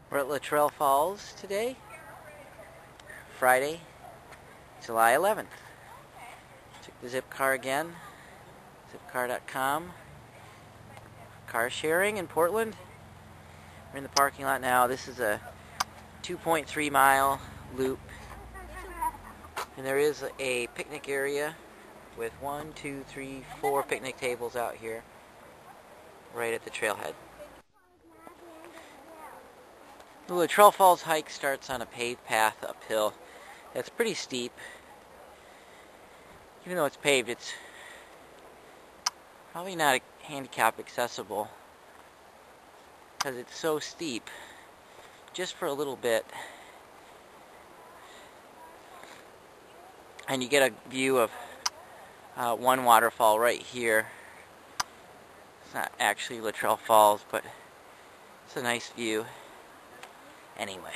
We're at Latourell Falls today, Friday, July 11th. Took the zip car again, zipcar.com. Car sharing in Portland. We're in the parking lot now. This is a 2.3 mile loop. And there is a picnic area with 4 picnic tables out here, right at the trailhead. The Latourell Falls hike starts on a paved path uphill. That's pretty steep. Even though it's paved, it's probably not handicap accessible because it's so steep, just for a little bit. And you get a view of one waterfall right here. It's not actually Latourell Falls, but it's a nice view. Anyway,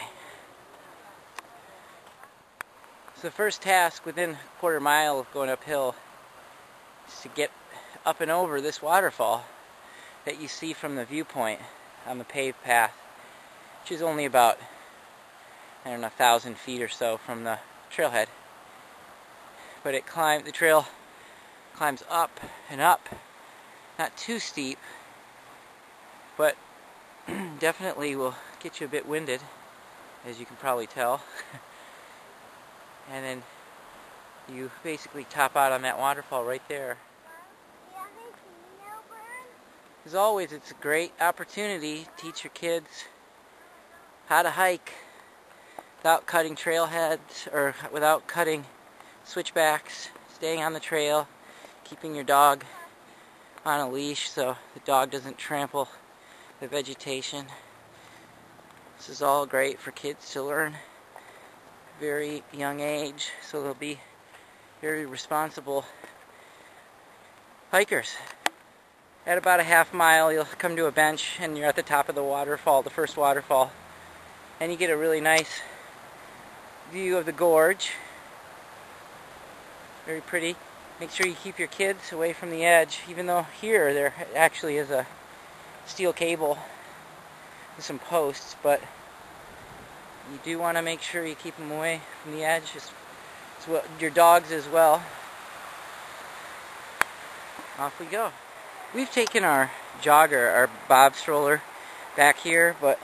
so the first task within a quarter mile of going uphill is to get up and over this waterfall that you see from the viewpoint on the paved path, which is only about, 1,000 feet or so from the trailhead. But the trail climbs up and up, not too steep, but definitely will get you a bit winded, as you can probably tell. And then you basically top out on that waterfall right there. As always, it's a great opportunity to teach your kids how to hike without cutting trailheads or without cutting switchbacks, staying on the trail, keeping your dog on a leash so the dog doesn't trample the vegetation. This is all great for kids to learn at a very young age, so they'll be very responsible hikers. At about a half mile, you'll come to a bench and you're at the top of the waterfall, the first waterfall, and you get a really nice view of the gorge. Very pretty. Make sure you keep your kids away from the edge, even though here there actually is a steel cable with some posts, but you do want to make sure you keep them away from the edge, as well, your dogs as well. Off we go. We've taken our jogger, our bob stroller, back here, but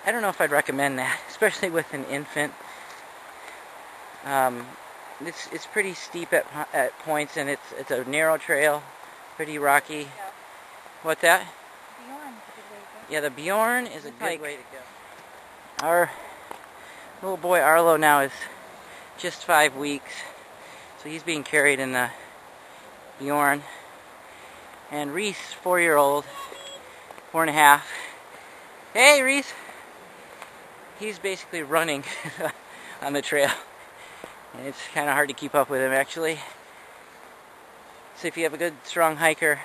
I don't know if I'd recommend that, especially with an infant. It's pretty steep at points, and it's a narrow trail, pretty rocky. Yeah. What's that? Bjorn is a good way to go. Yeah, the Bjorn is a good way to go. Our little boy Arlo now is just 5 weeks, so he's being carried in the Bjorn. And Reese, 4-year-old, 4.5. Hey, Reese! He's basically running on the trail. And it's kind of hard to keep up with him, actually. So if you have a good, strong hiker,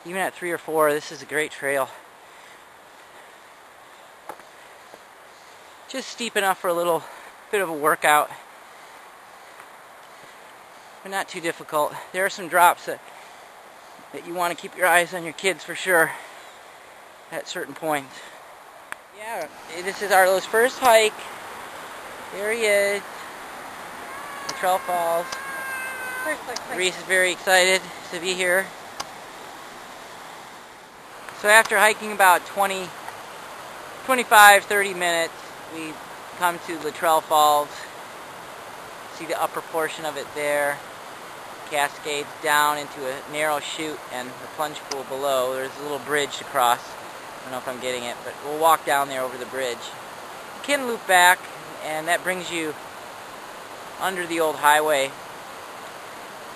even at 3 or 4, this is a great trail. Just steep enough for a little bit of a workout, but not too difficult. There are some drops that you want to keep your eyes on your kids for sure at certain points. Yeah, this is Arlo's first hike. There he is, Latourell Falls. Reese is very excited to be here. So after hiking about 25, 30 minutes, we come to Latourell Falls. See the upper portion of it there. Cascades down into a narrow chute and the plunge pool below. There's a little bridge to cross. I don't know if I'm getting it, but we'll walk down there over the bridge. You can loop back, and that brings you under the old highway,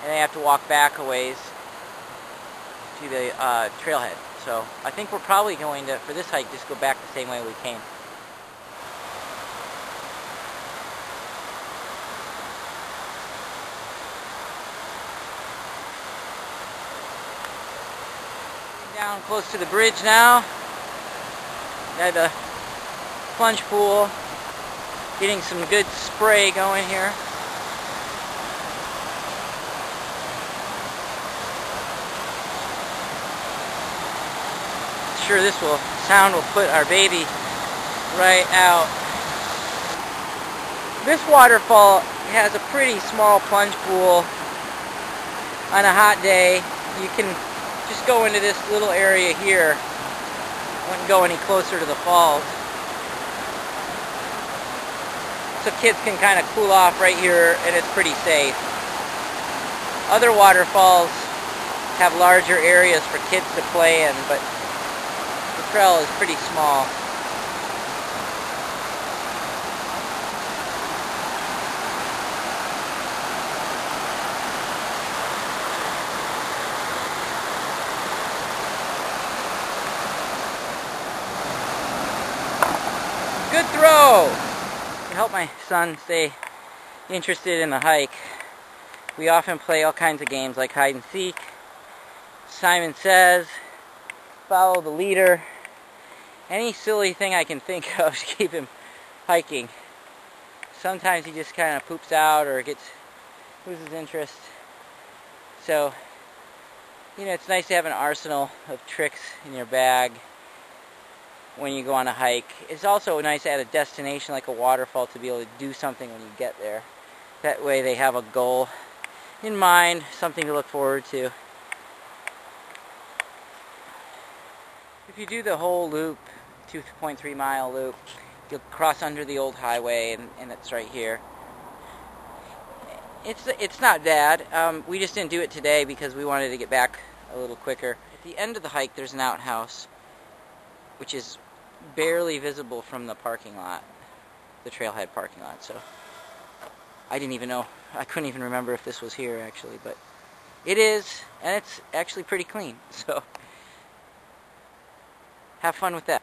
and then you have to walk back a ways to the trailhead. So I think we're probably going to, for this hike, just go back the same way we came. Down close to the bridge now. Got the plunge pool. Getting some good spray going here. sure this sound will put our baby right out. This waterfall has a pretty small plunge pool. On a hot day, you can just go into this little area here. Wouldn't go any closer to the falls. So kids can kind of cool off right here, and it's pretty safe. Other waterfalls have larger areas for kids to play in, but Latourell is pretty small. Good throw! To help my son stay interested in the hike, we often play all kinds of games like hide and seek, Simon Says, follow the leader, any silly thing I can think of to keep him hiking. Sometimes he just kind of poops out or loses interest. So, you know, it's nice to have an arsenal of tricks in your bag when you go on a hike. It's also nice at a destination like a waterfall to be able to do something when you get there. That way they have a goal in mind, something to look forward to. If you do the whole loop, 2.3 mile loop, you'll cross under the old highway, and it's right here. It's not bad. We just didn't do it today because we wanted to get back a little quicker. At the end of the hike there's an outhouse, which is barely visible from the parking lot, the trailhead parking lot. So I didn't even know, I couldn't even remember if this was here actually, but it is, and it's actually pretty clean. So have fun with that.